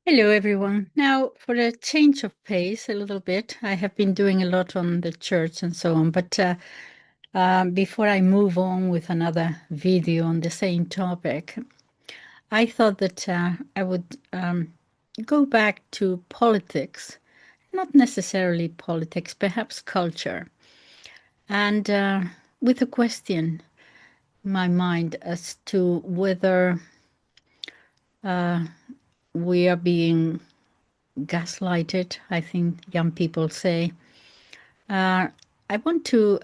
Hello, everyone. Now, for a change of pace, a little bit, I have been doing a lot on the church and so on. But before I move on with another video on the same topic, I thought that I would go back to politics, not necessarily politics, perhaps culture, and with a question in my mind as to whether we are being gaslighted, I think young people say. I want to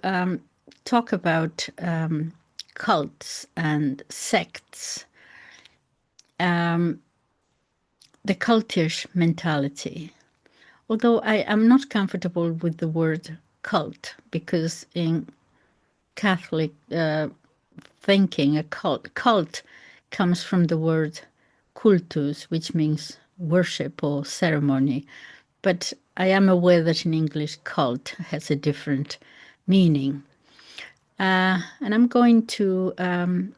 talk about cults and sects, the cultish mentality. Although I am not comfortable with the word cult, because in Catholic thinking, a cult comes from the word cultus, which means worship or ceremony. But I am aware that in English, cult has a different meaning. And I'm going to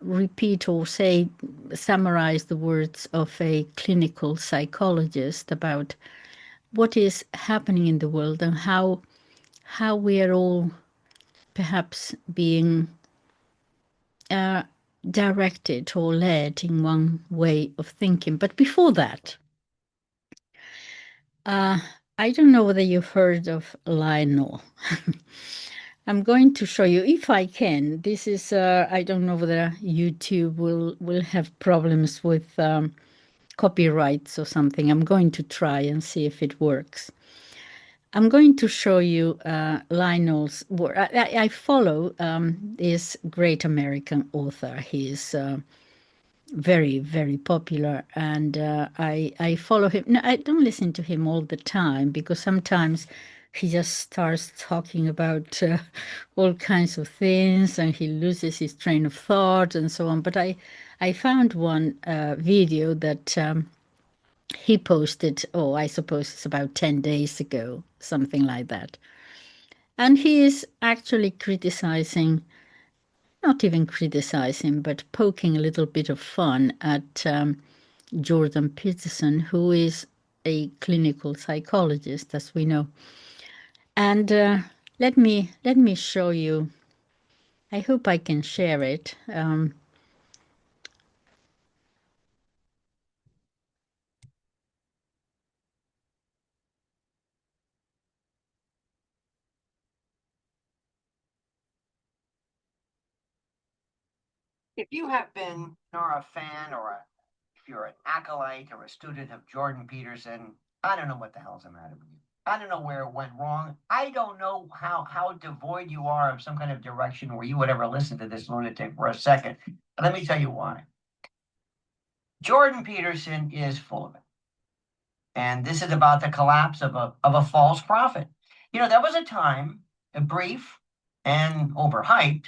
repeat or summarize the words of a clinical psychologist about what is happening in the world and how we are all perhaps being directed or led in one way of thinking. But before that, I don't know whether you've heard of Lionel. I'm going to show you if I can. This is I don't know whether YouTube will have problems with copyrights or something. I'm going to try and see if it works. I'm going to show you Lionel's work. I follow this great American author. He's very, very popular, and I follow him. No, I don't listen to him all the time because sometimes he just starts talking about all kinds of things and he loses his train of thought and so on. But I found one video that he posted, oh, I suppose it's about 10 days ago, something like that. And he is actually criticizing, not even criticizing, but poking a little bit of fun at Jordan Peterson, who is a clinical psychologist, as we know. And let me show you. I hope I can share it. If you have been or a fan if you're an acolyte or a student of Jordan Peterson, I don't know what the hell's the matter with you. I don't know where it went wrong. I don't know how devoid you are of some kind of direction where you would ever listen to this lunatic for a second. But let me tell you why. Jordan Peterson is full of it. And this is about the collapse of a false prophet. There was a time, a brief and overhyped,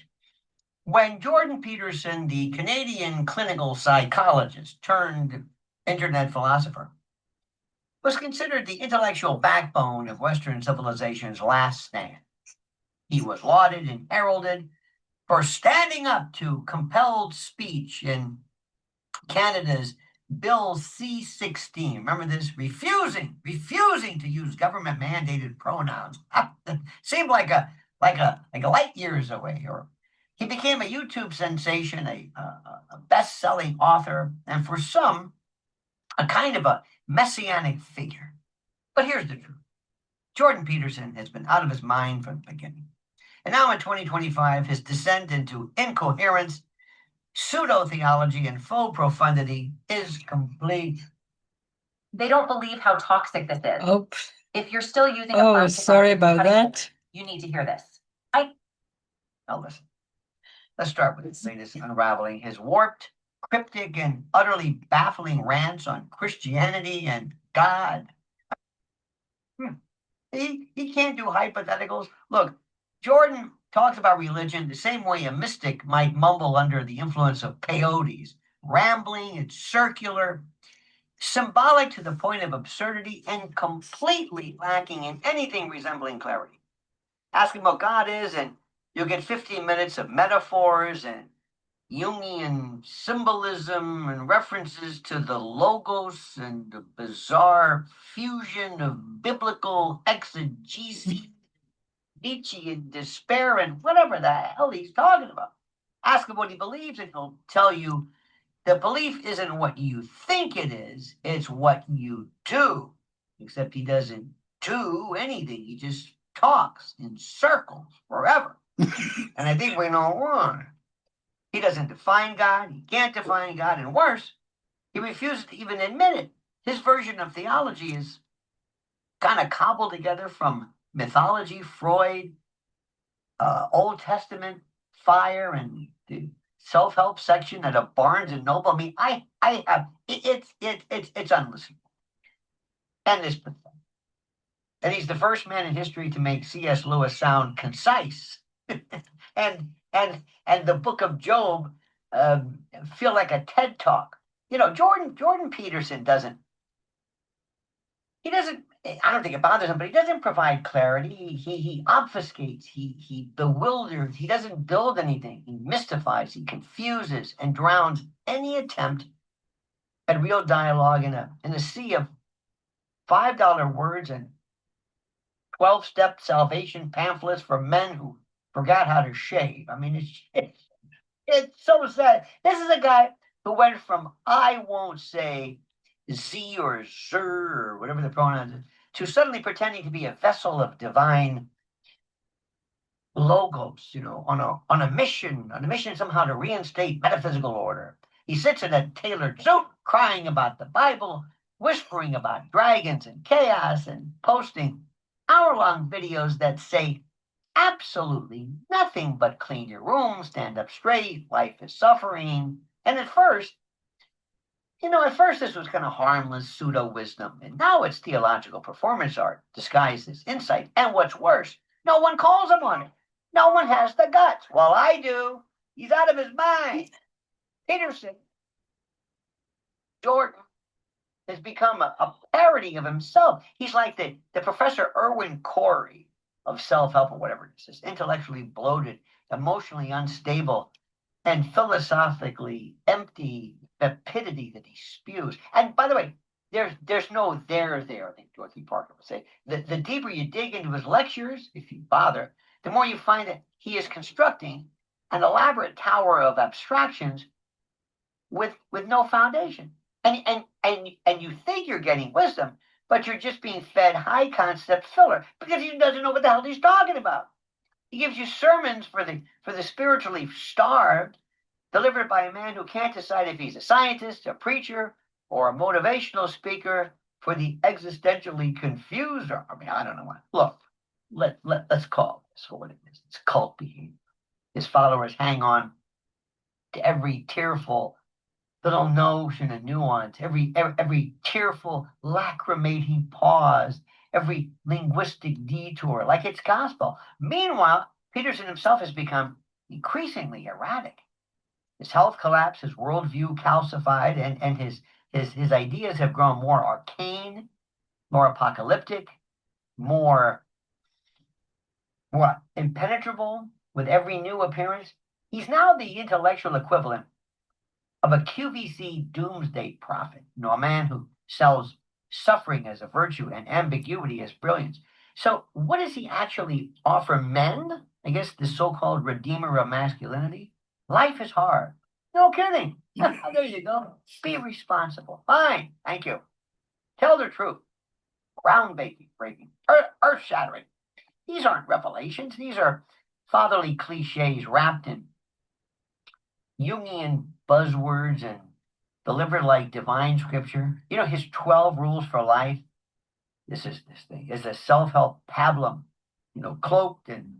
when Jordan Peterson, the Canadian clinical psychologist turned internet philosopher, was considered the intellectual backbone of Western civilization's last stand. He was lauded and heralded for standing up to compelled speech in Canada's Bill C-16. Remember this? Refusing to use government mandated pronouns. Seemed like a light years away. Or he became a YouTube sensation, a best-selling author, and for some, a kind of a messianic figure. But here's the truth. Jordan Peterson has been out of his mind from the beginning. And now in 2025, his descent into incoherence, pseudo-theology, and faux profundity is complete. They don't believe how toxic this is. Oh, If you're still using oh, sorry about that. You need to hear this. Now listen, let's start with his latest unraveling his warped, cryptic, and utterly baffling rants on Christianity and God. He can't do hypotheticals. Look, Jordan talks about religion the same way a mystic might mumble under the influence of peyotes, rambling and circular, symbolic to the point of absurdity, and completely lacking in anything resembling clarity. Ask him what God is, and you'll get 15 minutes of metaphors and Jungian symbolism and references to the logos and the bizarre fusion of biblical exegesis, Nietzschean despair, and whatever the hell he's talking about. Ask him what he believes, and he'll tell you the belief isn't what you think it is, it's what you do. Except he doesn't do anything, he just talks in circles forever. And I think we know why. He doesn't define God, he can't define God, and worse, he refuses to even admit it. His version of theology is kind of cobbled together from mythology, Freud, Old Testament fire, and the self-help section at a Barnes and Noble. I mean, I have it's unlistenable, and it's pathetic. And he's the first man in history to make C.S. Lewis sound concise, and the Book of Job feel like a TED talk. You know, Jordan Peterson doesn't. He doesn't. I don't think it bothers him, but he doesn't provide clarity. He obfuscates. He bewilders. He doesn't build anything. He mystifies. He confuses and drowns any attempt at real dialogue in a sea of $5 words and 12-step salvation pamphlets for men who forgot how to shave. I mean, it's so sad. This is a guy who went from I won't say Z or Zer or whatever the pronouns is, to suddenly pretending to be a vessel of divine logos, you know, on a mission somehow to reinstate metaphysical order. He sits in a tailored suit, crying about the Bible, whispering about dragons and chaos, and posting hour-long videos that say absolutely nothing but clean your room, stand up straight, life is suffering. And at first this was kind of harmless pseudo-wisdom, and now it's theological performance art disguised as insight. And what's worse, no one calls him on it. No one has the guts. Well, I do. He's out of his mind. Peterson, Jordan, has become a parody of himself. He's like the Professor Irwin Corey of self-help or whatever it is, this intellectually bloated, emotionally unstable, and philosophically empty vapidity that he spews. And by the way, there's no there, I think Dorothy Parker would say. The deeper you dig into his lectures, if you bother, the more you find that he is constructing an elaborate tower of abstractions with no foundation. And you think you're getting wisdom, but you're just being fed high concept filler because he doesn't know what the hell he's talking about. He gives you sermons for the spiritually starved, delivered by a man who can't decide if he's a scientist, a preacher, or a motivational speaker for the existentially confused. Or, I mean, I don't know what. Look, let's call this for what it is. It's cult behavior. His followers hang on to every tearful little notion and nuance, every tearful lacrimating pause, every linguistic detour, like it's gospel. Meanwhile, Peterson himself has become increasingly erratic. His health collapsed, his worldview calcified, and his ideas have grown more arcane, more apocalyptic, more impenetrable with every new appearance. He's now the intellectual equivalent of a QVC doomsday prophet, a man who sells suffering as a virtue and ambiguity as brilliance. So what does he actually offer men? I guess the so-called redeemer of masculinity. Life is hard. No kidding. There you go. Be responsible. Fine. Thank you. Tell the truth. Ground-breaking, earth-shattering. These aren't revelations. These are fatherly cliches wrapped in Jungian buzzwords and delivered like divine scripture. His 12 rules for life. This thing is a self-help pablum, cloaked and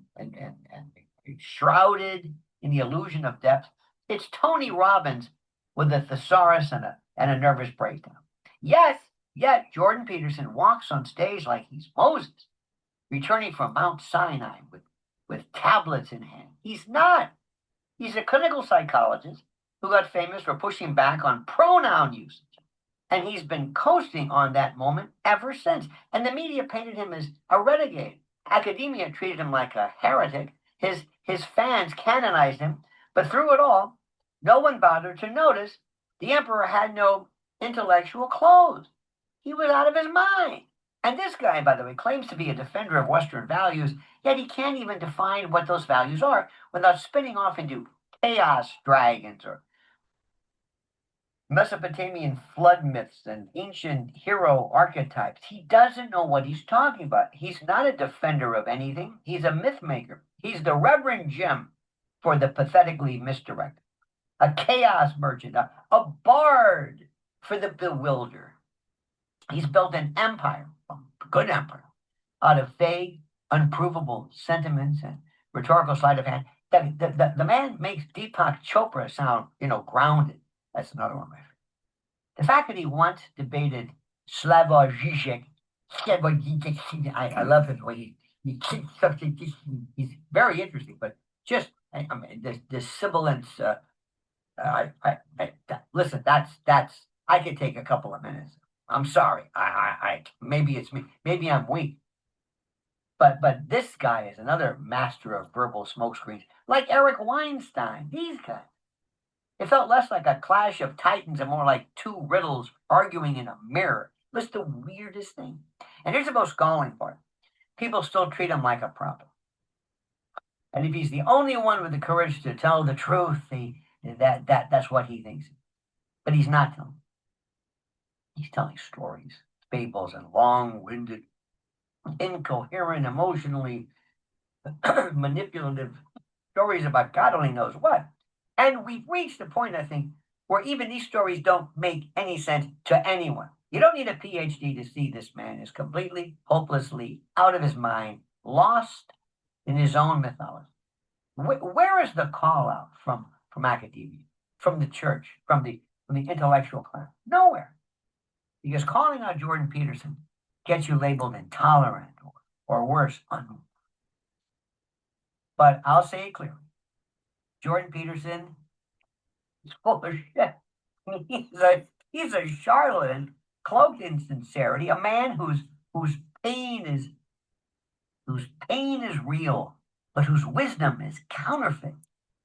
shrouded in the illusion of depth. It's Tony Robbins with a thesaurus and a nervous breakdown. Yet Jordan Peterson walks on stage like he's Moses, returning from Mount Sinai with tablets in hand. He's not. He's a clinical psychologist who got famous for pushing back on pronoun usage. And he's been coasting on that moment ever since. And the media painted him as a renegade. Academia treated him like a heretic. His fans canonized him. But through it all, No one bothered to notice the emperor had no intellectual clothes. He was out of his mind. And this guy, by the way, claims to be a defender of Western values, yet he can't even define what those values are without spinning off into chaos dragons or Mesopotamian flood myths and ancient hero archetypes. He doesn't know what he's talking about. He's not a defender of anything. He's a myth maker. He's the Reverend Jim for the pathetically misdirected, a chaos merchant, a bard for the bewildered. He's built an empire, a good empire, out of vague, unprovable sentiments and rhetorical sleight of hand. The man makes Deepak Chopra sound, grounded. That's another one, my friend. The fact that he once debated Slavoj Žižek, I love his way he kicks something. He's very interesting, but just I mean the sibilance. Listen. That's I could take a couple of minutes. I'm sorry. I maybe it's me. Maybe I'm weak. But this guy is another master of verbal smokescreens, like Eric Weinstein. These guys. It felt less like a clash of titans and more like two riddles arguing in a mirror. It was the weirdest thing. And here's the most galling part. People still treat him like a prophet. And if he's the only one with the courage to tell the truth, that's what he thinks. But he's not telling. He's telling stories, fables, and long-winded, incoherent, emotionally manipulative stories about God only knows what. And we've reached a point, I think, where even these stories don't make any sense to anyone. You don't need a PhD to see this man is completely, hopelessly out of his mind, lost in his own mythology. Where is the call out from academia, from the church, from the intellectual class? Nowhere. Because calling out Jordan Peterson gets you labeled intolerant or worse, unmoved. But I'll say it clearly. Jordan Peterson is full of shit. He's a charlatan, cloaked in sincerity, a man whose pain is real, but whose wisdom is counterfeit.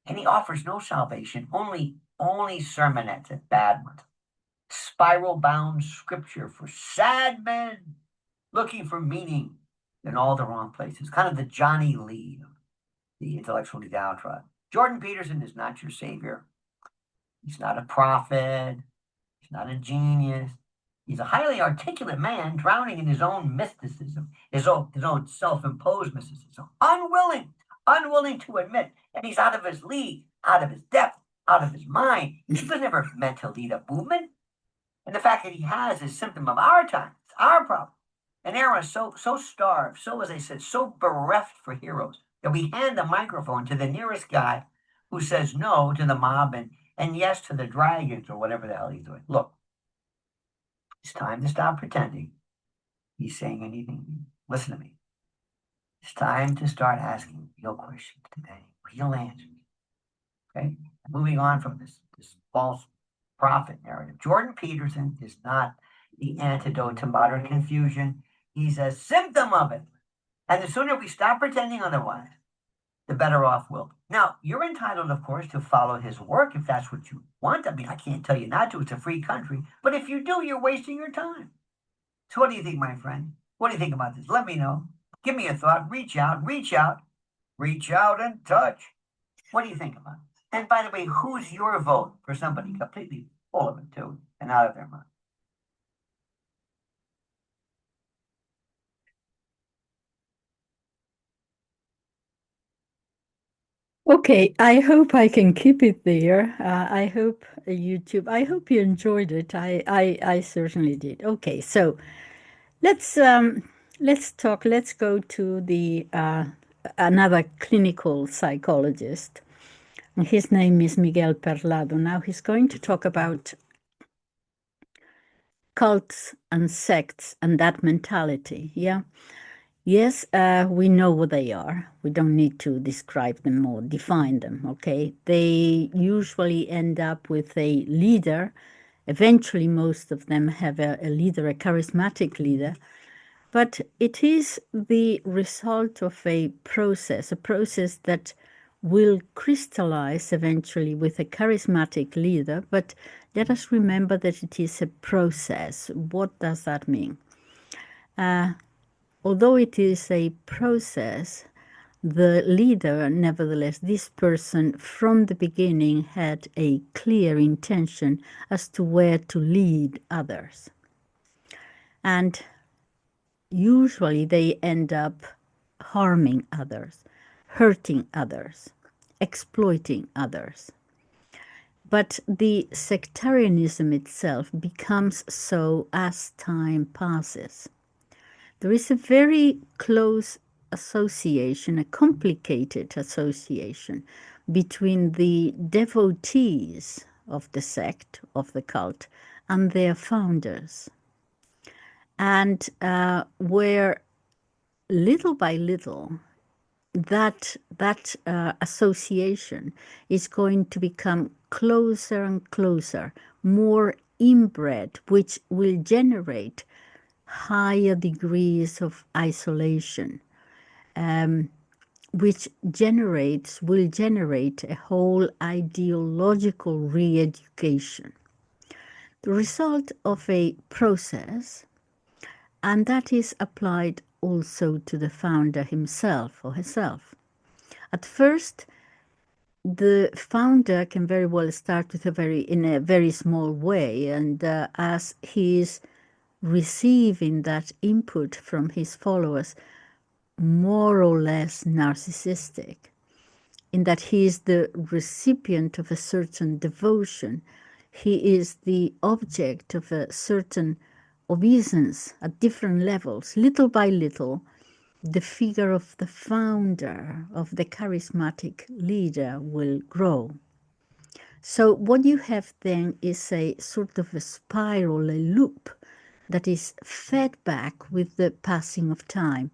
And he offers no salvation, only sermonettes at bad ones. Spiral-bound scripture for sad men looking for meaning in all the wrong places. Kind of the Johnny Lee of the intellectually downtrodden. Jordan Peterson is not your savior. He's not a prophet. He's not a genius. He's a highly articulate man drowning in his own mysticism, his own self-imposed mysticism, unwilling to admit that he's out of his league, out of his depth, out of his mind. He was never meant to lead a movement. And the fact that he has is symptom of our time. It's our problem. An era so starved, so, as I said, so bereft for heroes, that we hand the microphone to the nearest guy who says no to the mob and yes to the dragons or whatever the hell he's doing. Look, it's time to stop pretending he's saying anything. Listen to me. It's time to start asking real questions today, real answers. Okay? Moving on from this false prophet narrative. Jordan Peterson is not the antidote to modern confusion. He's a symptom of it. And the sooner we stop pretending otherwise, the better off we'll be. Now, you're entitled, of course, to follow his work if that's what you want. I mean, I can't tell you not to. It's a free country. But if you do, you're wasting your time. So what do you think, my friend? What do you think about this? Let me know. Give me a thought. Reach out and touch. What do you think about this? And by the way, who's your vote for somebody completely full of it, too, and out of their mind? Okay, I hope I can keep it there. I hope YouTube. I hope you enjoyed it. I certainly did. Okay, so let's talk. Let's go to the another clinical psychologist. His name is Miguel Perlado. Now he's going to talk about cults and sects and that mentality. Yeah. Yes, we know what they are. We don't need to describe them or define them, okay? They usually end up with a leader. Eventually, most of them have a leader, a charismatic leader. But it is the result of a process that will crystallize eventually with a charismatic leader, but let us remember that it is a process. What does that mean? Although it is a process, the leader, nevertheless, this person from the beginning had a clear intention as to where to lead others. And usually they end up harming others, hurting others, exploiting others. But the sectarianism itself becomes so as time passes. There is a very close association, a complicated association between the devotees of the sect, of the cult, and their founders. And where little by little that association is going to become closer and closer, more inbred, which will generate higher degrees of isolation, which will generate a whole ideological re-education. The result of a process, and that is applied also to the founder himself or herself. At first, the founder can very well start with in a very small way, and as he is receiving that input from his followers, more or less narcissistic, in that he is the recipient of a certain devotion, he is the object of a certain obeisance at different levels. Little by little, the figure of the founder, of the charismatic leader, will grow. So what you have then is a sort of a spiral, a loop that is fed back with the passing of time.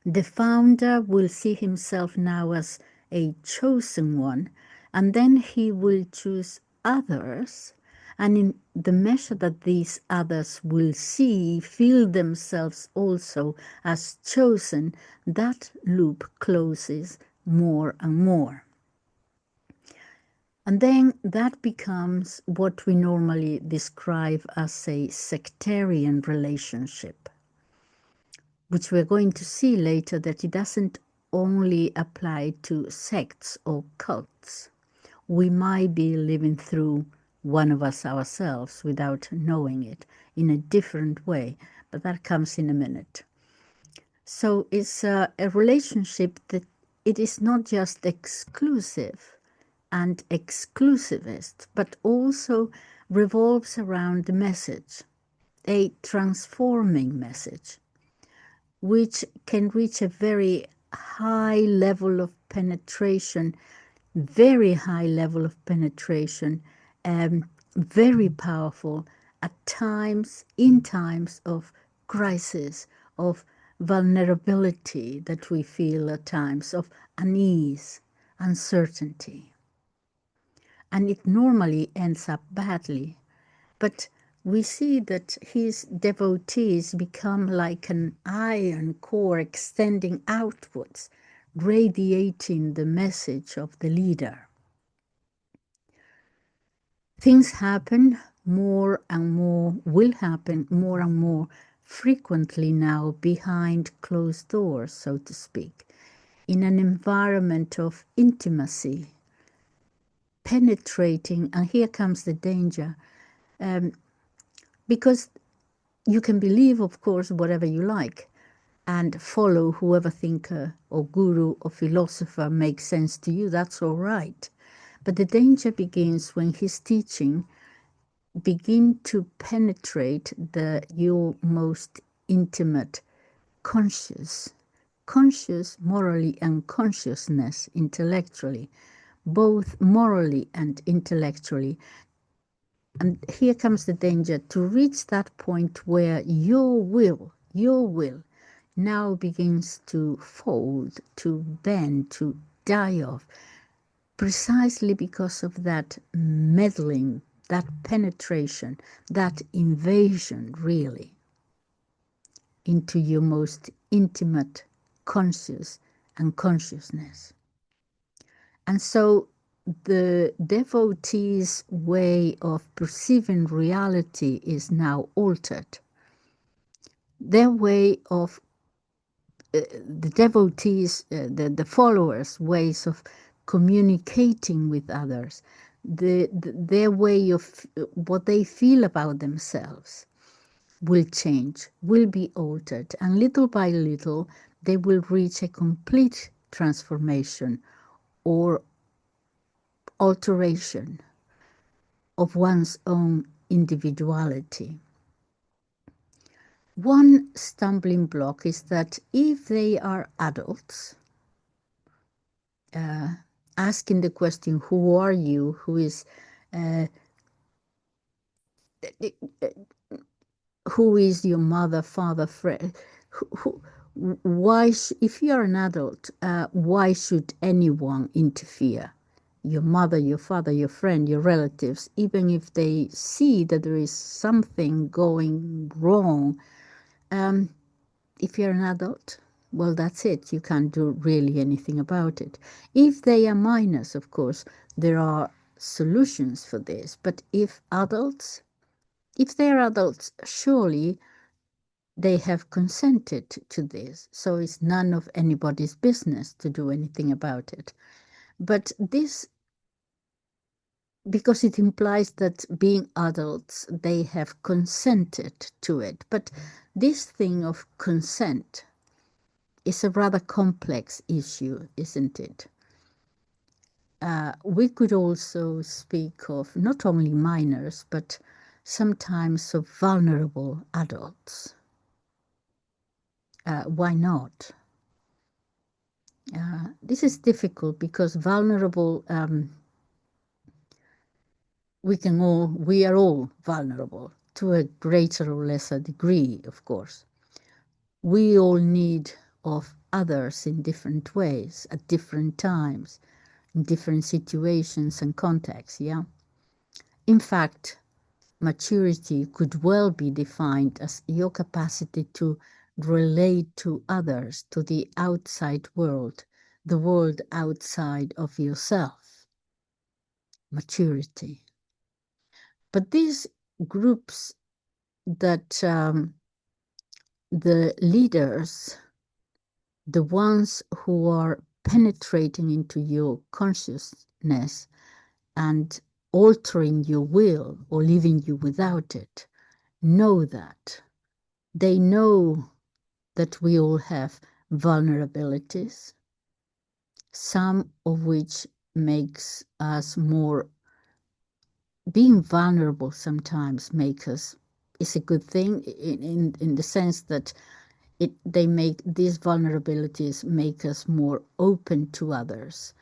The founder will see himself now as a chosen one, and then he will choose others, and in the measure that these others will feel themselves also as chosen, that loop closes more and more. And then that becomes what we normally describe as a sectarian relationship, which we're going to see later that it doesn't only apply to sects or cults. We might be living through one of us ourselves without knowing it in a different way, but that comes in a minute. So it's a relationship that it is not just exclusive and exclusivist, but also revolves around the message, a transforming message, which can reach a very high level of penetration, very high level of penetration, very powerful at times, in times of crisis, of vulnerability that we feel at times, of unease, uncertainty. And it normally ends up badly. But we see that his devotees become like an iron core extending outwards, radiating the message of the leader. Things happen more and more, will happen more and more frequently now behind closed doors, so to speak, in an environment of intimacy, penetrating, and here comes the danger, because you can believe, of course, whatever you like and follow whoever thinker or guru or philosopher makes sense to you. That's all right. But the danger begins when his teaching begin to penetrate your most intimate conscious morally and consciousness intellectually, both morally and intellectually. And here comes the danger, to reach that point where your will now begins to fold, to bend, to die off, precisely because of that meddling, that penetration, that invasion, really, into your most intimate conscious and consciousness. And so the devotee's way of perceiving reality is now altered. Their way of the devotees, the followers' ways of communicating with others, their way of what they feel about themselves will change, will be altered, and little by little they will reach a complete transformation or alteration of one's own individuality. One stumbling block is that if they are adults, asking the question, who are you? Who is your mother, father, friend? Why, if you are an adult, why should anyone interfere? Your mother, your father, your friend, your relatives, even if they see that there is something going wrong, if you're an adult, well, that's it. You can't do really anything about it. If they are minors, of course, there are solutions for this. But if they're adults, surely they have consented to this. So it's none of anybody's business to do anything about it. But this, because it implies that being adults, they have consented to it. But this thing of consent is a rather complex issue, isn't it? We could also speak of not only minors, but sometimes of vulnerable adults. Why not? This is difficult because vulnerable, we are all vulnerable to a greater or lesser degree, of course. We all need of others in different ways, at different times, in different situations and contexts, yeah? In fact, maturity could well be defined as your capacity to relate to others, to the outside world, the world outside of yourself. Maturity. But these groups that the leaders, the ones who are penetrating into your consciousness and altering your will or leaving you without it, know that. They know that we all have vulnerabilities, some of which makes us more, being vulnerable sometimes make us, is a good thing in the sense that these vulnerabilities make us more open to others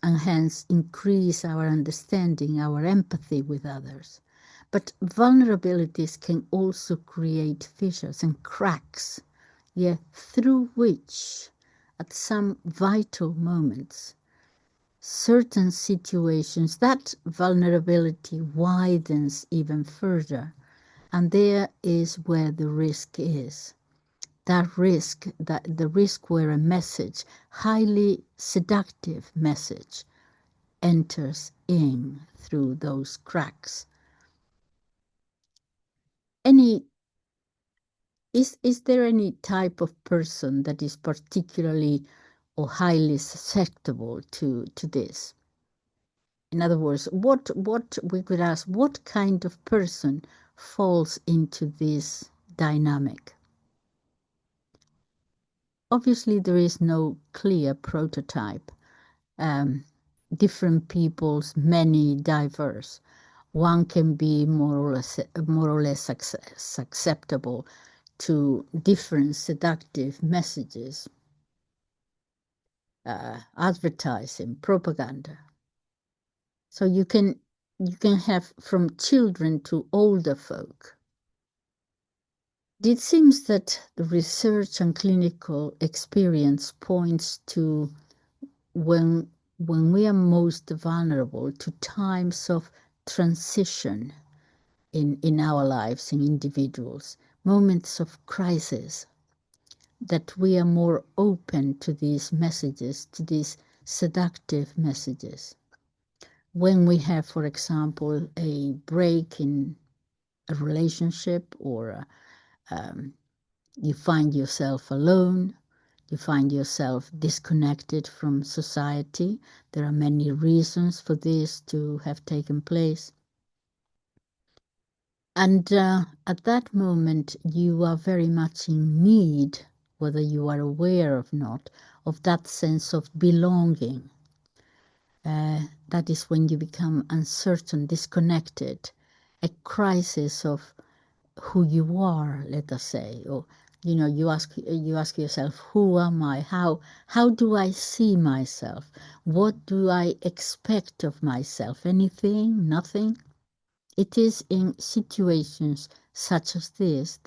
and hence increase our understanding, our empathy with others. But vulnerabilities can also create fissures and cracks, yeah, through which, at some vital moments, certain situations, that vulnerability widens even further. And there is where the risk is. That the risk where a message, highly seductive message, enters in through those cracks. Is there any type of person that is particularly or highly susceptible to this? In other words, what we could ask, what kind of person falls into this dynamic? Obviously, there is no clear prototype. Different peoples, many diverse. One can be more or less acceptable to different seductive messages, advertising, propaganda. So you can have from children to older folk. It seems that the research and clinical experience points to when we are most vulnerable to times of transition in our lives, in individuals, moments of crisis, that we are more open to these messages, to these seductive messages. When we have, for example, a break in a relationship, or you find yourself alone, you find yourself disconnected from society. There are many reasons for this to have taken place. And at that moment, you are very much in need, whether you are aware or not, of that sense of belonging. That is when you become uncertain, disconnected, a crisis of who you are, let us say, or you ask yourself, who am I? How do I see myself? What do I expect of myself? Anything? Nothing? It is in situations such as this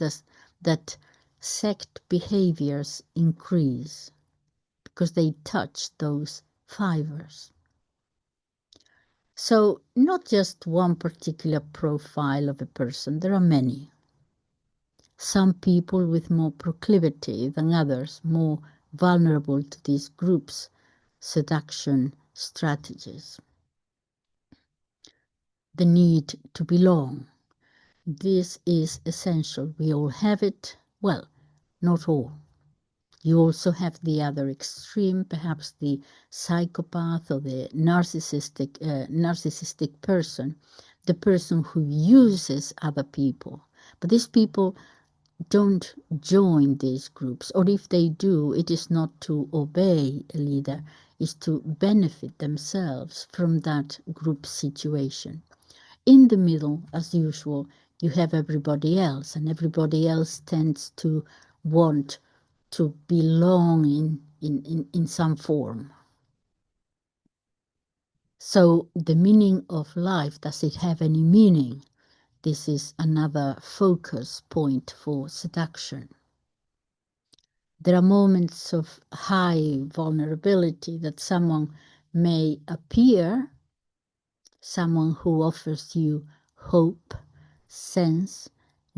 that sect behaviors increase, because they touch those fibers. So not just one particular profile of a person, there are many. Some people with more proclivity than others, more vulnerable to these groups' seduction strategies. The need to belong. This is essential. We all have it. Well, not all. You also have the other extreme, perhaps the psychopath or the narcissistic person, the person who uses other people. But these people don't join these groups, or if they do, it is not to obey a leader, it's to benefit themselves from that group situation. In the middle, as usual, you have everybody else, and everybody else tends to want to belong in some form. So the meaning of life, does it have any meaning? This is another focus point for seduction. There are moments of high vulnerability that someone may appear, someone who offers you hope, sense,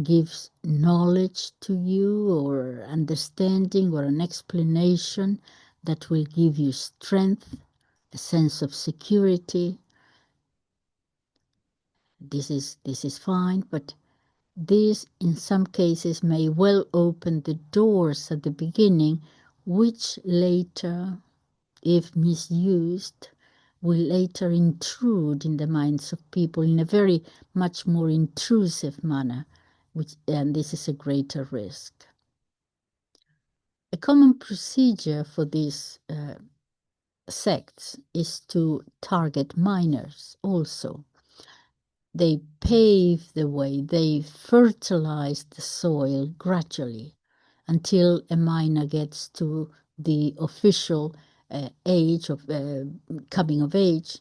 gives knowledge to you, or understanding, or an explanation that will give you strength, a sense of security. This is fine, but this in some cases may well open the doors at the beginning, which later, if misused, will later intrude in the minds of people in a very much more intrusive manner, and this is a greater risk. A common procedure for these sects is to target minors also. They pave the way, they fertilize the soil gradually until a minor gets to the official age of coming of age,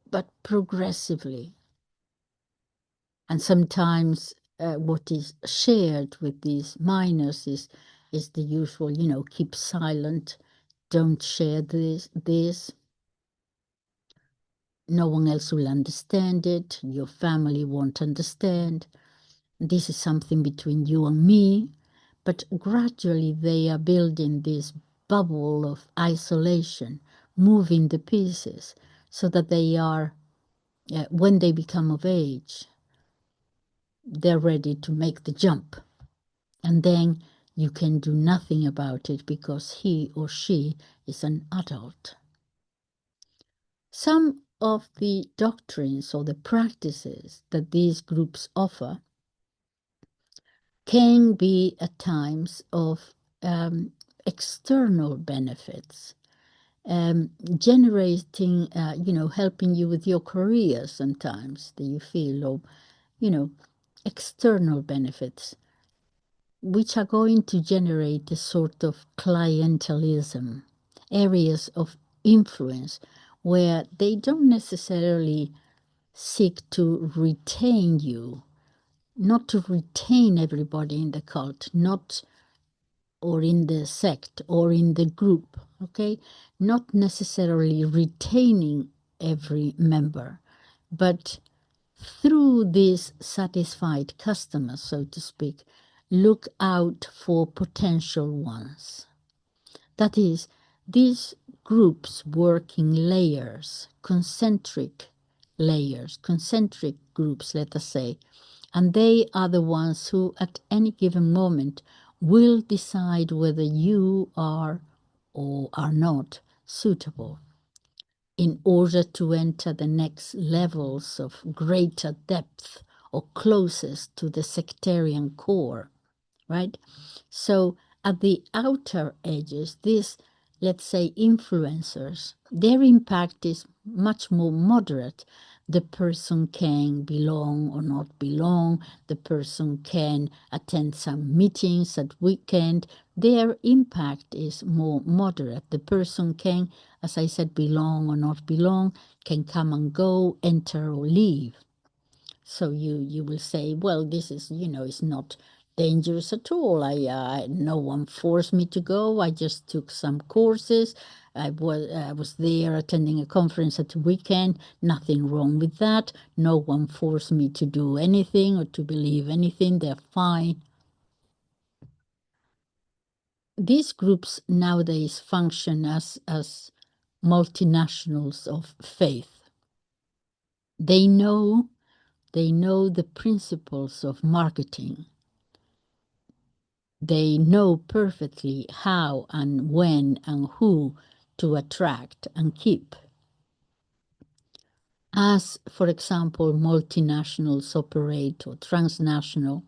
but progressively. And sometimes what is shared with these minors is the usual, keep silent, don't share this. No one else will understand it. Your family won't understand. This is something between you and me. But gradually they are building this bubble of isolation, moving the pieces so that they are, when they become of age, they're ready to make the jump. And then you can do nothing about it because he or she is an adult. Some of the doctrines or the practices that these groups offer can be at times of external benefits, generating, helping you with your career sometimes that you feel, or, external benefits, which are going to generate a sort of clientelism, areas of influence where they don't necessarily seek to retain you, not to retain everybody in the cult, not or in the sect or in the group, okay? Not necessarily retaining every member, but through these satisfied customers, so to speak, look out for potential ones. That is, these groups work in layers, concentric groups, let us say, and they are the ones who at any given moment will decide whether you are or are not suitable in order to enter the next levels of greater depth or closest to the sectarian core, right? So at the outer edges, these, let's say, influencers, their impact is much more moderate. The person can belong or not belong. The person can attend some meetings at weekend. Their impact is more moderate. The person can, as I said, belong or not belong, can come and go, enter or leave. So you will say, well, this is, it's not dangerous at all. No one forced me to go. I just took some courses. I was there attending a conference at the weekend. Nothing wrong with that. No one forced me to do anything or to believe anything. They're fine. These groups nowadays function as multinationals of faith. They know the principles of marketing. They know perfectly how and when and who to attract and keep. As, for example, multinationals operate or transnational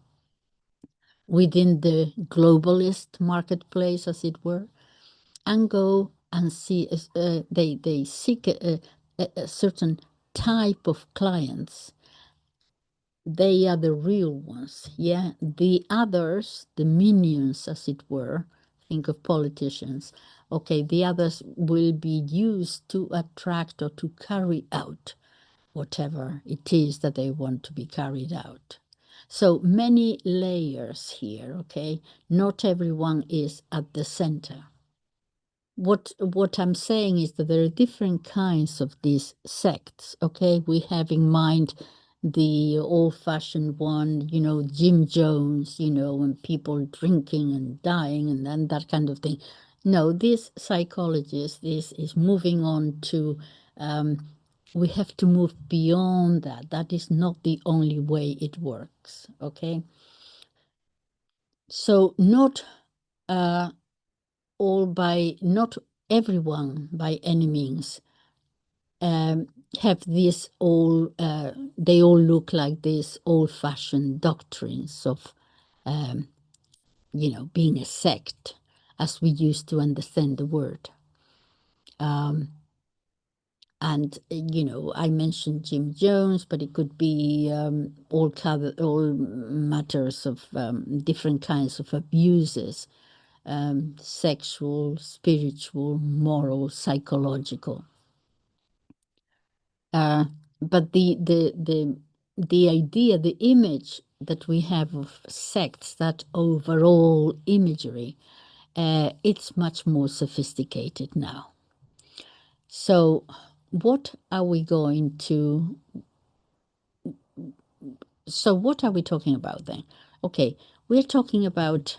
within the globalist marketplace, as it were, and go and see, they seek a certain type of clients. They are the real ones, yeah. The others, the minions, as it were, think of politicians. Okay, the others will be used to attract or to carry out whatever it is that they want to be carried out. So many layers here, okay? Not everyone is at the center. What I'm saying is that there are different kinds of these sects, okay? We have in mind the old-fashioned one, Jim Jones, and people drinking and dying and that kind of thing. No, this psychologist is moving on to, we have to move beyond that. That is not the only way it works, okay? So not not everyone by any means have this they all look like these old-fashioned doctrines of being a sect as we used to understand the word. And I mentioned Jim Jones, but it could be all matters of different kinds of abuses, sexual, spiritual, moral, psychological. But the idea, the image that we have of sects, that overall imagery, it's much more sophisticated now. So what are we talking about then? Okay, we're talking about,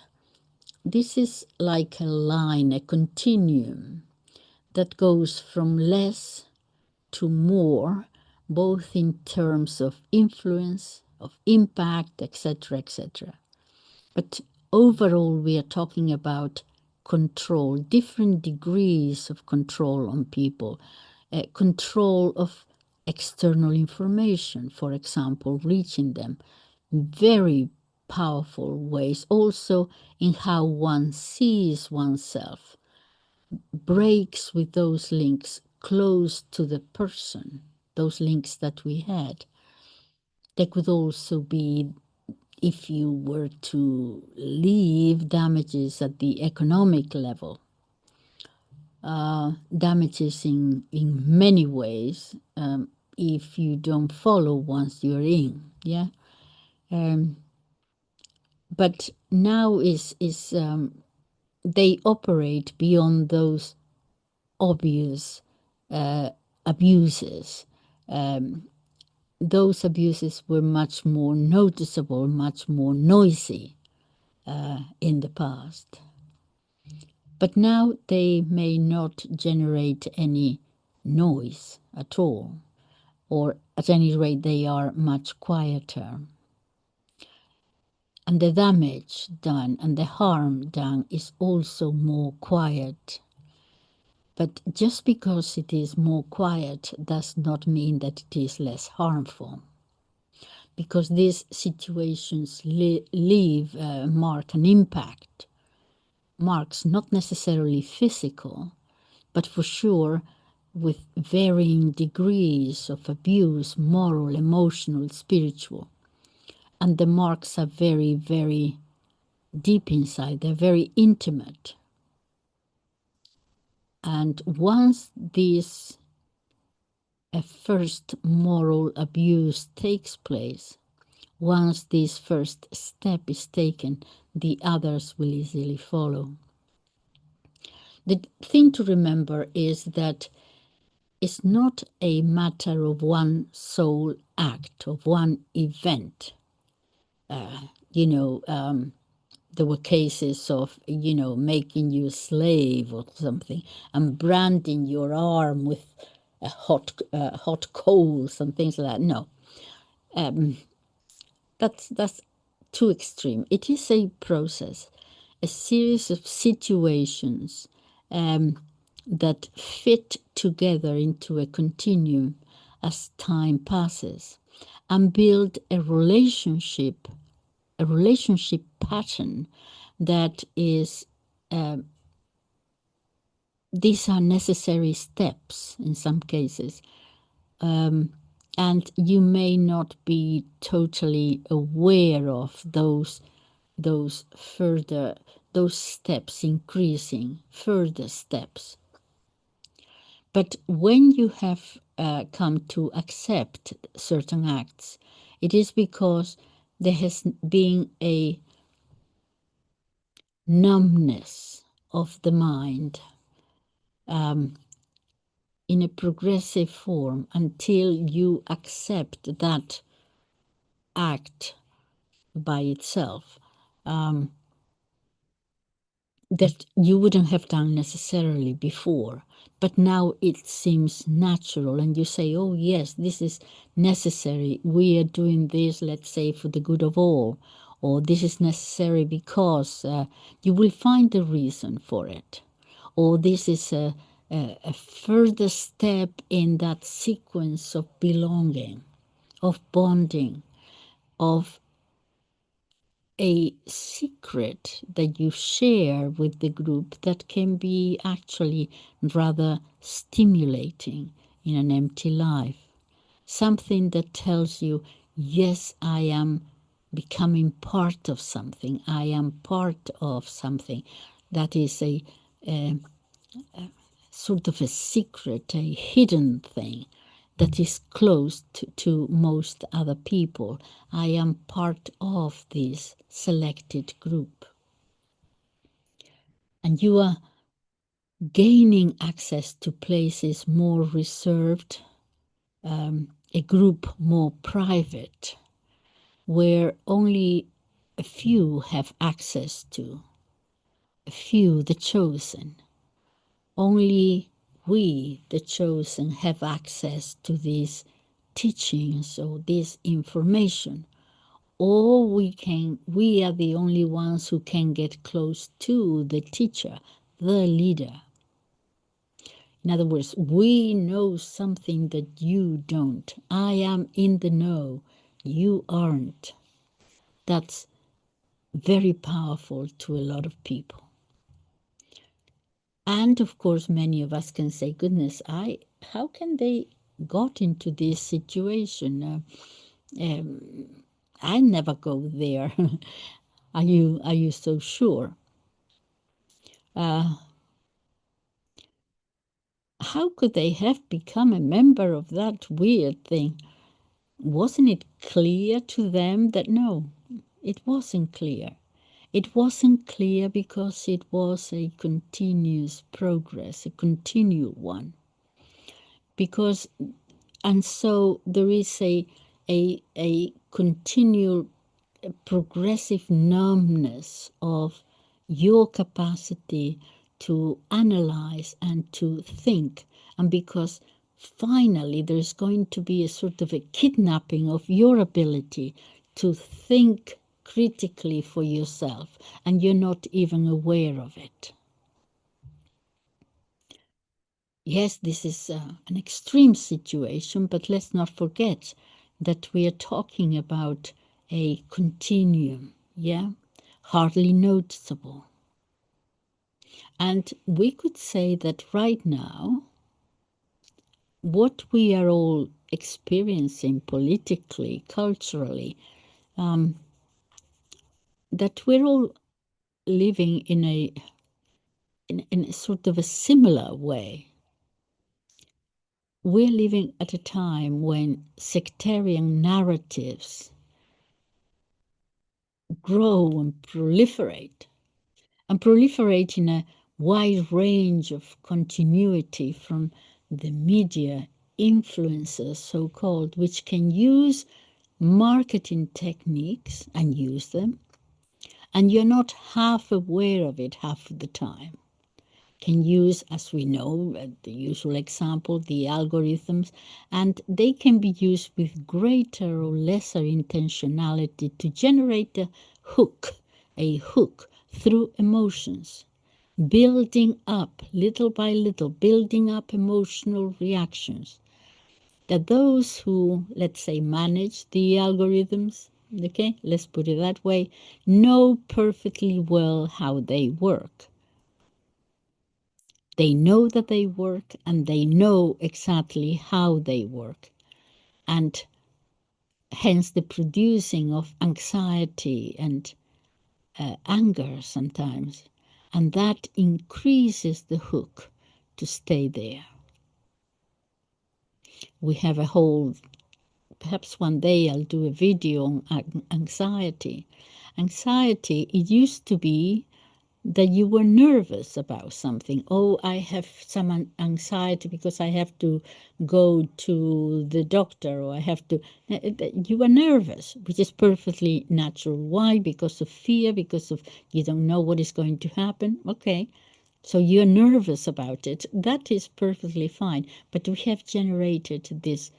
this is like a line, a continuum that goes from less to more, both in terms of influence, of impact, etc., etc. But overall, we are talking about control, different degrees of control on people, control of external information, for example, reaching them, very powerful ways, also in how one sees oneself, breaks with those links close to the person, those links that we had. There could also be, if you were to leave, damages at the economic level, damages in many ways, if you don't follow once you're in, yeah. But now they operate beyond those obvious abuses. Those abuses were much more noticeable, much more noisy in the past. But now they may not generate any noise at all, or at any rate they are much quieter. And the damage done and the harm done is also more quiet. But just because it is more quiet does not mean that it is less harmful. Because these situations leave mark an impact. Marks not necessarily physical, but for sure with varying degrees of abuse, moral, emotional, spiritual. And the marks are very, very deep inside. They're very intimate. And once this first moral abuse takes place, once this first step is taken, the others will easily follow. The thing to remember is that it's not a matter of one sole act, of one event. There were cases of, making you a slave or something and branding your arm with hot coals and things like that. No, that's too extreme. It is a process, a series of situations that fit together into a continuum as time passes and build a relationship pattern that is, these are necessary steps in some cases. And you may not be totally aware of those steps, increasing further steps. But when you have come to accept certain acts, it is because there has been a numbness of the mind in a progressive form until you accept that act by itself, that you wouldn't have done necessarily before. But now it seems natural, and you say, oh yes, this is necessary. We are doing this, let's say, for the good of all. Or this is necessary because you will find a reason for it. Or this is a further step in that sequence of belonging, of bonding, of a secret that you share with the group that can be actually rather stimulating in an empty life. Something that tells you, yes, I am becoming part of something. I am part of something that is a sort of a secret, a hidden thing that is close to most other people. I am part of this selected group. And you are gaining access to places more reserved, a group more private, where only a few have access to, a few, the chosen. Only we, the chosen, have access to these teachings or this information. Or we are the only ones who can get close to the teacher, the leader. In other words, we know something that you don't. I am in the know, you aren't. That's very powerful to a lot of people. And of course, many of us can say, goodness, how can they got into this situation? I never go there. Are you so sure? How could they have become a member of that weird thing? Wasn't it clear to them that no, it wasn't clear. It wasn't clear because it was a continuous progress, a continual one. And so there is a continual progressive numbness of your capacity to analyze and to think, and because finally there's going to be a sort of a kidnapping of your ability to think critically for yourself, and you're not even aware of it. Yes, this is an extreme situation, but let's not forget that we are talking about a continuum, yeah? Hardly noticeable. And we could say that right now, what we are all experiencing politically, culturally, that we're all living in a sort of a similar way. We're living at a time when sectarian narratives grow and proliferate in a wide range of continuity, from the media influencers, so-called, which can use marketing techniques and use them, and you're not half aware of it half of the time. Can use, as we know, the usual example, the algorithms, and they can be used with greater or lesser intentionality to generate a hook through emotions, building up, little by little, building up emotional reactions that those who, let's say, manage the algorithms, okay, let's put it that way, know perfectly well how they work. They know that they work, and they know exactly how they work. And hence the producing of anxiety and anger sometimes. And that increases the hook to stay there. We have a whole, perhaps one day I'll do a video on anxiety. Anxiety, it used to be that you were nervous about something. Oh, I have some anxiety because I have to go to the doctor, or I have to. You were nervous, which is perfectly natural. Why? Because of fear, because of you don't know what is going to happen. Okay. So you're nervous about it. That is perfectly fine. But we have generated this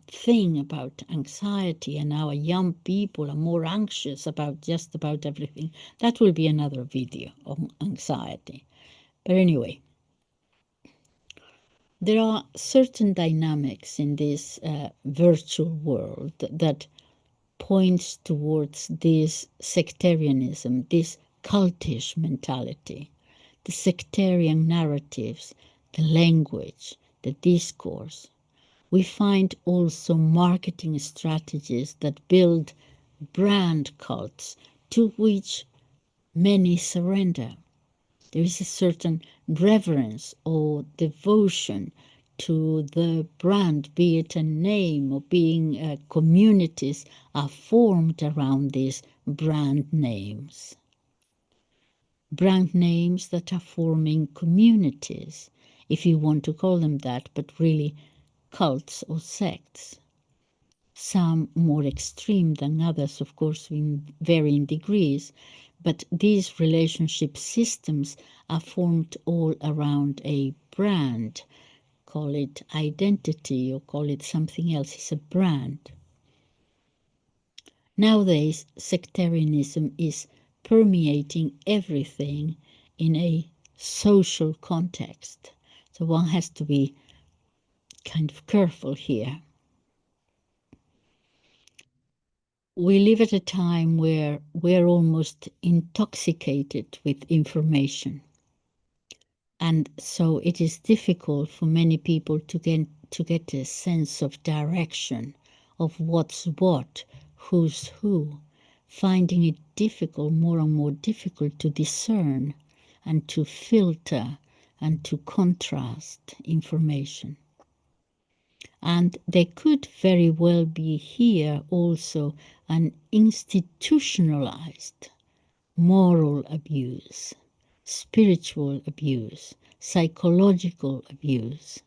thing about anxiety, and our young people are more anxious about just about everything. That will be another video on anxiety. But anyway, there are certain dynamics in this virtual world that points towards this sectarianism, this cultish mentality, the sectarian narratives, the language, the discourse. We find also marketing strategies that build brand cults to which many surrender. There is a certain reverence or devotion to the brand, be it a name or being communities are formed around these brand names. Brand names that are forming communities, if you want to call them that, but really cults or sects. Some more extreme than others, of course, in varying degrees, but these relationship systems are formed all around a brand. Call it identity or call it something else, it's a brand. Nowadays, sectarianism is permeating everything in a social context. So one has to be kind of careful here. We live at a time where we're almost intoxicated with information. And so it is difficult for many people to get a sense of direction, of what's what, who's who, finding it difficult, more and more difficult to discern and to filter and to contrast information. And there could very well be here also an institutionalized moral abuse, spiritual abuse, psychological abuse.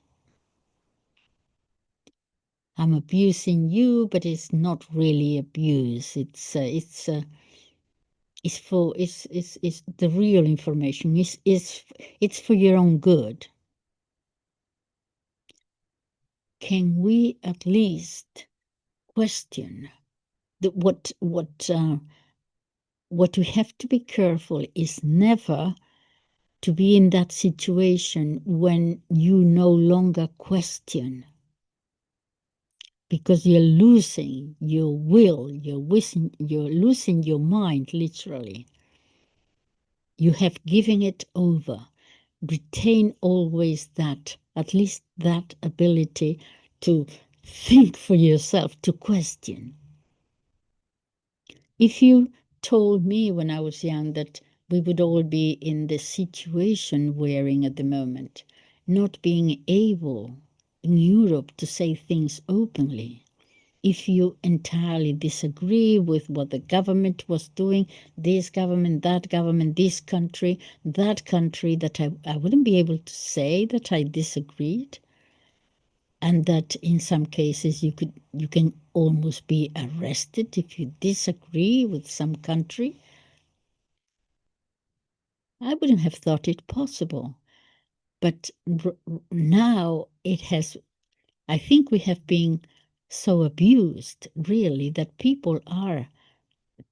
I'm abusing you, but it's not really abuse. It's It's the real information. It's for your own good. Can we at least question what we have to be careful is never to be in that situation when you no longer question, because you're losing your will, you're losing your mind, literally. You have given it over. Retain always that, at least that ability to think for yourself, to question. If you told me when I was young that we would all be in the situation we're in at the moment, not being able in Europe to say things openly, if you entirely disagree with what the government was doing, this government, this country, that country, that I wouldn't be able to say that I disagreed. And that in some cases you can almost be arrested if you disagree with some country. I wouldn't have thought it possible. But now it has, I think we have been so abused, really, that people are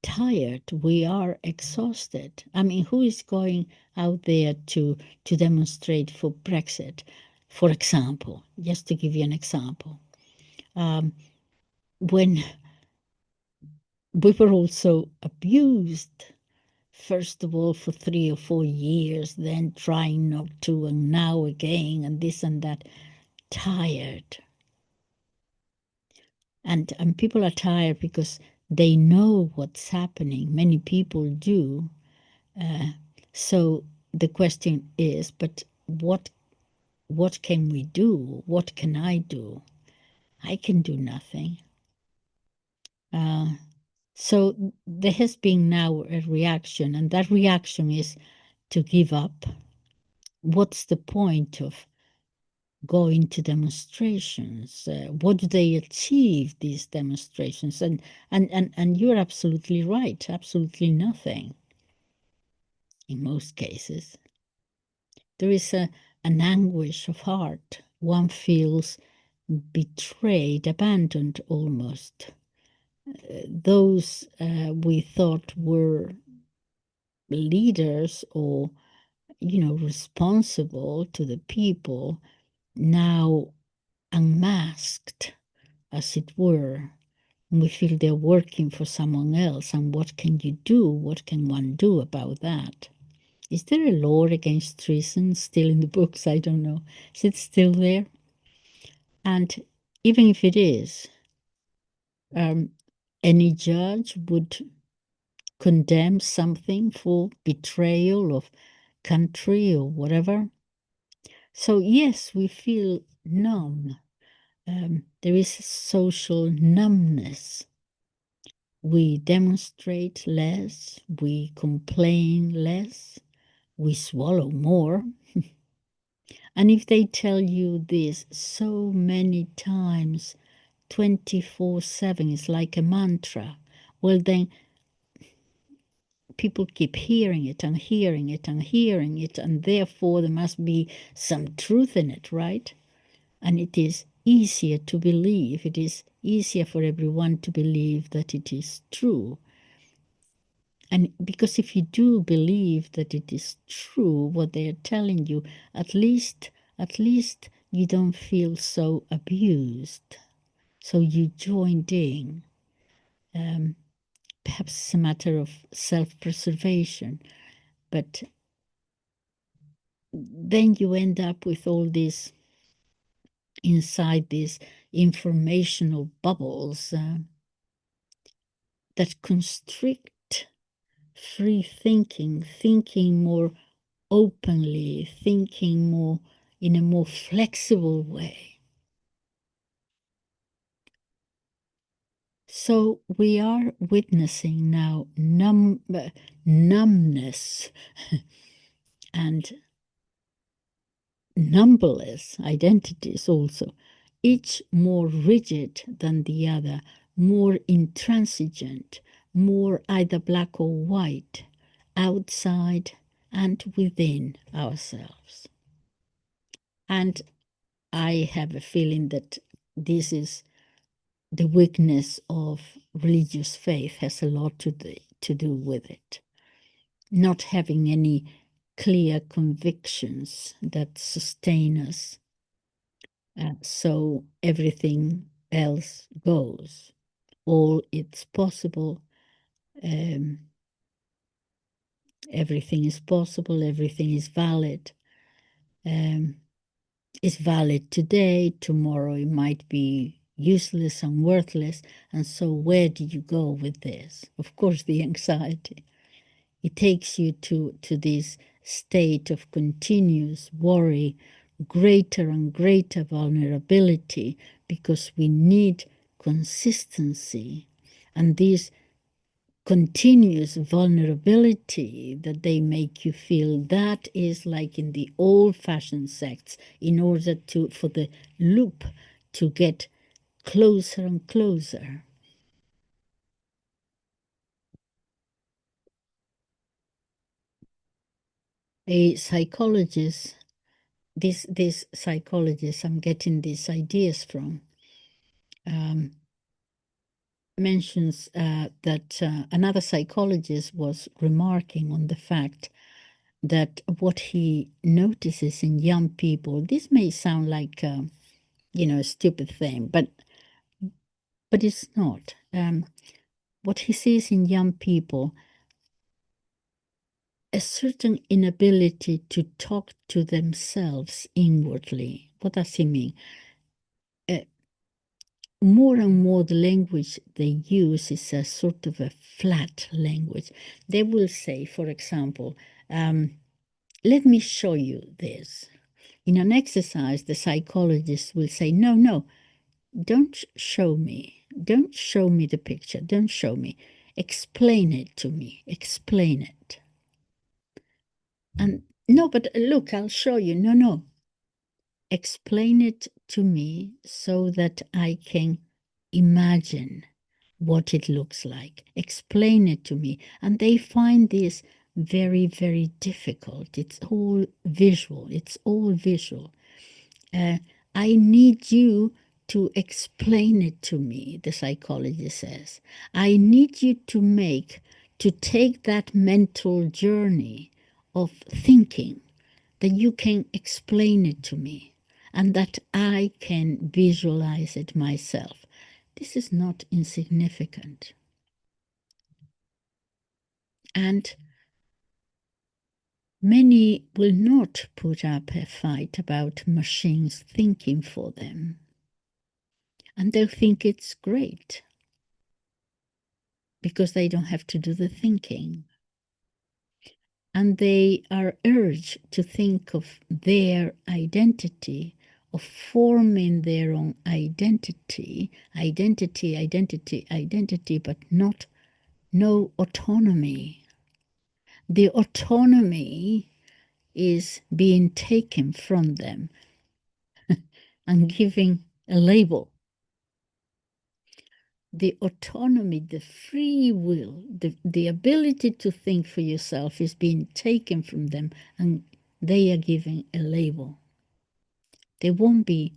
tired. We are exhausted. I mean, who is going out there to demonstrate for Brexit, for example? Just to give you an example. When we were also abused, first of all for 3 or 4 years, then trying not to, and now again, and this and that, tired. And people are tired because they know what's happening. Many people do. So the question is, but what can we do? What can I do? I can do nothing. So there has been now a reaction, and that reaction is to give up. What's the point of going to demonstrations? What do they achieve, these demonstrations? And you're absolutely right, absolutely nothing in most cases. There is an anguish of heart. One feels betrayed, abandoned almost. Those we thought were leaders or, responsible to the people, now unmasked, as it were. We feel they're working for someone else. And what can you do? What can one do about that? Is there a law against treason still in the books? I don't know. Is it still there? And even if it is, any judge would condemn something for betrayal of country or whatever. So yes, we feel numb. There is social numbness. We demonstrate less, we complain less, we swallow more. And if they tell you this so many times, 24/7, it's like a mantra, well then people keep hearing it and hearing it and hearing it, and therefore there must be some truth in it, right? And it is easier to believe, it is easier for everyone to believe that it is true. And because if you do believe that it is true, what they are telling you, at least you don't feel so abused. So you joined in. Perhaps it's a matter of self-preservation, but then you end up with all this inside these informational bubbles that constrict free thinking more openly, thinking more in a more flexible way. So we are witnessing now numbness and numberless identities also, each more rigid than the other, more intransigent, more either black or white, outside and within ourselves. And I have a feeling that this is the weakness of religious faith, has a lot to do with it. Not having any clear convictions that sustain us. So everything else goes. All it's possible. Everything is possible. Everything is valid. It's valid today. Tomorrow it might be useless and worthless. And so where do you go with this? Of course, the anxiety. It takes you to this state of continuous worry, greater and greater vulnerability, because we need consistency. And this continuous vulnerability that they make you feel, that is like in the old-fashioned sects, in order for the loop to get closer and closer. A psychologist, this psychologist I'm getting these ideas from, mentions that another psychologist was remarking on the fact that what he notices in young people, this may sound like a stupid thing, but it's not. What he sees in young people, a certain inability to talk to themselves inwardly. What does he mean? More and more the language they use is a sort of a flat language. They will say, for example, let me show you this. In an exercise, the psychologist will say, no, don't show me. Don't show me the picture. Don't show me. Explain it to me. Explain it. And no, but look, I'll show you. No. Explain it to me so that I can imagine what it looks like. Explain it to me. And they find this very, very difficult. It's all visual. It's all visual. I need you to explain it to me, the psychologist says. I need you to take that mental journey of thinking, that you can explain it to me and that I can visualize it myself. This is not insignificant. And many will not put up a fight about machines thinking for them. And they'll think it's great because they don't have to do the thinking. And they are urged to think of their identity, of forming their own identity, but no autonomy. The autonomy is being taken from them and giving a label. The autonomy, the free will, the ability to think for yourself is being taken from them, and they are given a label. They won't be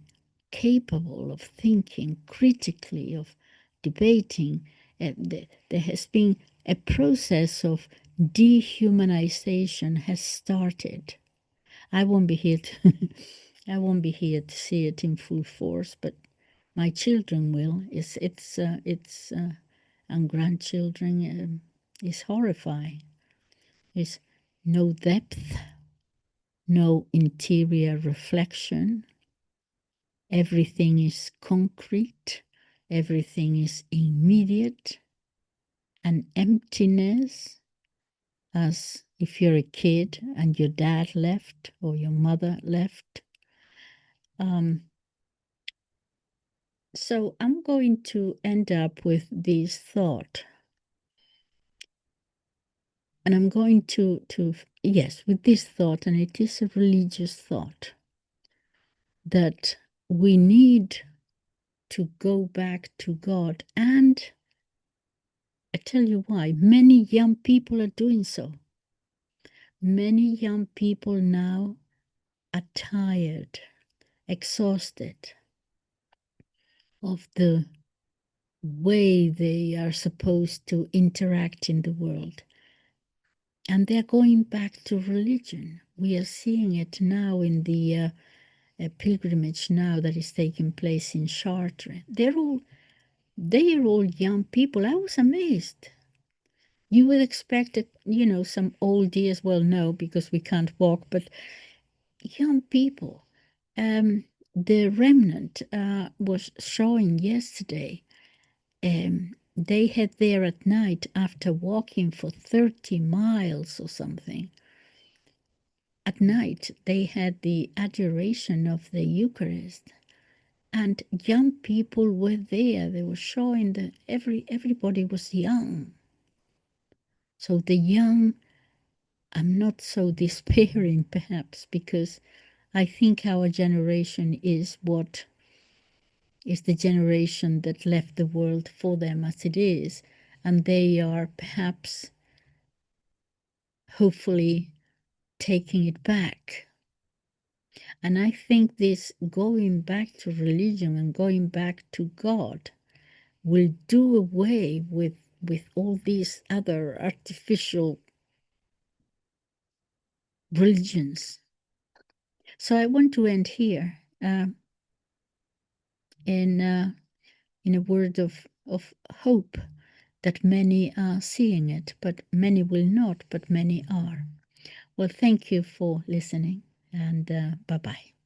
capable of thinking critically, of debating. There has been a process of dehumanization has started. I won't be here to see it in full force, but my children will. And grandchildren. Is horrifying. There's no depth, no interior reflection. Everything is concrete. Everything is immediate. An emptiness, as if you're a kid and your dad left or your mother left. So I'm going to end up with this thought. And I'm going to yes, with this thought, and it is a religious thought, that we need to go back to God and I tell you why. Many young people are doing so. Many young people now are tired, exhausted of the way they are supposed to interact in the world. And they're going back to religion. We are seeing it now in the pilgrimage now that is taking place in Chartres. They're all young people. I was amazed. You would expect it, some oldies. Well, no, because we can't walk, but young people. The remnant was showing yesterday. They had there at night after walking for 30 miles or something. At night, they had the adoration of the Eucharist. And young people were there. They were showing that everybody was young. So the young, I'm not so despairing perhaps, because I think our generation is what is the generation that left the world for them as it is. And they are perhaps, hopefully, taking it back. And I think this going back to religion and going back to God will do away with all these other artificial religions. So I want to end here in a word of hope that many are seeing it, but many will not, but many are. Well, thank you for listening, and bye-bye.